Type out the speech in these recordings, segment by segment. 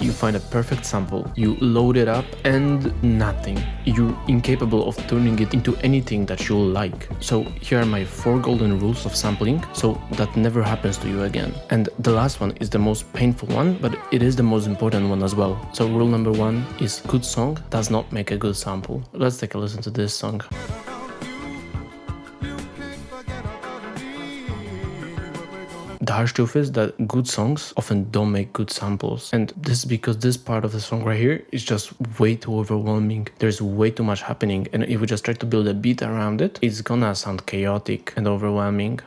You find a perfect sample, you load it up, and nothing. You're incapable of turning it into anything that you'll like. So here are my 4 golden rules of sampling, so that never happens to you again. And the last one is the most painful one, but it is the most important one as well. So rule number 1 is good song does not make a good sample. Let's take a listen to this song. The harsh truth is that good songs often don't make good samples, and this is because this part of the song right here is just way too overwhelming. There's way too much happening, and if we just try to build a beat around it, it's gonna sound chaotic and overwhelming.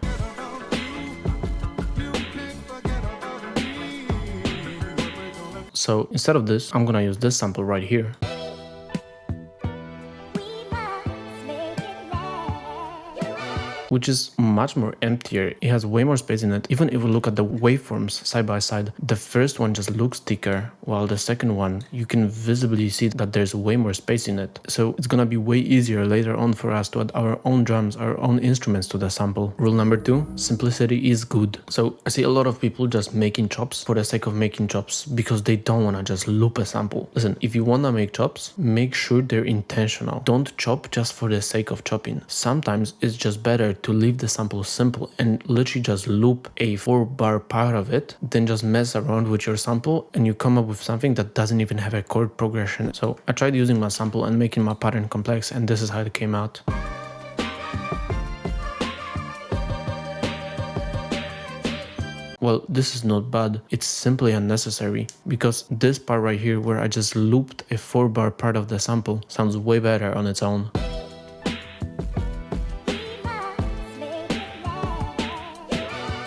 So instead of this, I'm gonna use this sample right here. Which is much more emptier. It has way more space in it. Even if we look at the waveforms side by side, the first one just looks thicker, while the second one, you can visibly see that there's way more space in it. So it's gonna be way easier later on for us to add our own drums, our own instruments to the sample. Rule number 2, simplicity is good. So I see a lot of people just making chops for the sake of making chops because they don't wanna just loop a sample. Listen, if you wanna make chops, make sure they're intentional. Don't chop just for the sake of chopping. Sometimes it's just better to leave the sample simple and literally just loop a 4-bar part of it, then just mess around with your sample and you come up with something that doesn't even have a chord progression. So I tried using my sample and making my pattern complex, and this is how it came out. Well, this is not bad, it's simply unnecessary, because this part right here where I just looped a 4-bar part of the sample sounds way better on its own.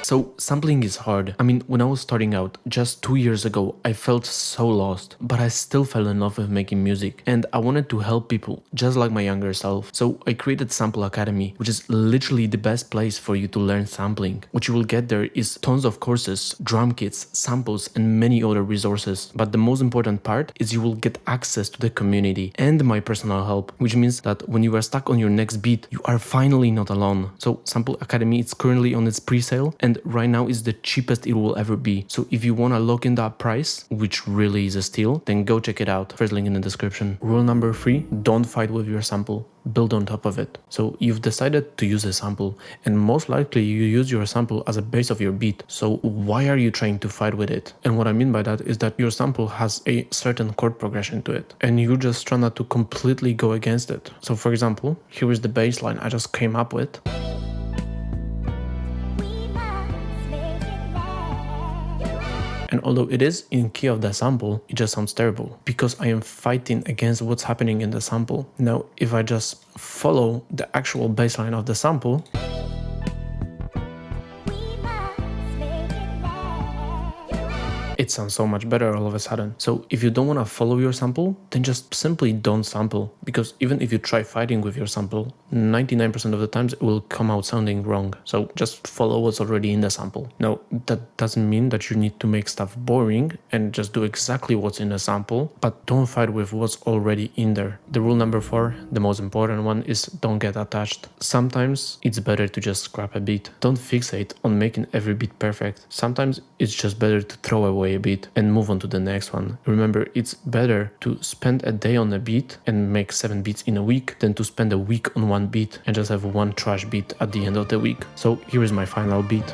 So sampling is hard. I mean, when I was starting out just 2 years ago, I felt so lost, but I still fell in love with making music, and I wanted to help people just like my younger self. So I created Sample Academy, which is literally the best place for you to learn sampling. What you will get there is tons of courses, drum kits, samples, and many other resources. But the most important part is you will get access to the community and my personal help, which means that when you are stuck on your next beat, you are finally not alone. So Sample Academy is currently on its pre-sale, and right now is the cheapest it will ever be. So if you want to lock in that price, which really is a steal, then go check it out. First link in the description. Rule number 3, don't fight with your sample. Build on top of it. So you've decided to use a sample, and most likely you use your sample as a base of your beat. So why are you trying to fight with it? And what I mean by that is that your sample has a certain chord progression to it, and you're just trying not to completely go against it. So for example, here is the bass line I just came up with. And although it is in key of the sample, it just sounds terrible because I am fighting against what's happening in the sample. Now, if I just follow the actual bass line of the sample, it sounds so much better all of a sudden. So if you don't want to follow your sample, then just simply don't sample, because even if you try fighting with your sample, 99% of the times it will come out sounding wrong. So just follow what's already in the sample. Now, that doesn't mean that you need to make stuff boring and just do exactly what's in the sample, but don't fight with what's already in there. The rule number 4, the most important one, is don't get attached. Sometimes it's better to just scrap a beat. Don't fixate on making every beat perfect. Sometimes it's just better to throw away a beat and move on to the next one. Remember, it's better to spend a day on a beat and make 7 beats in a week than to spend a week on one beat and just have one trash beat at the end of the week. So here is my final beat.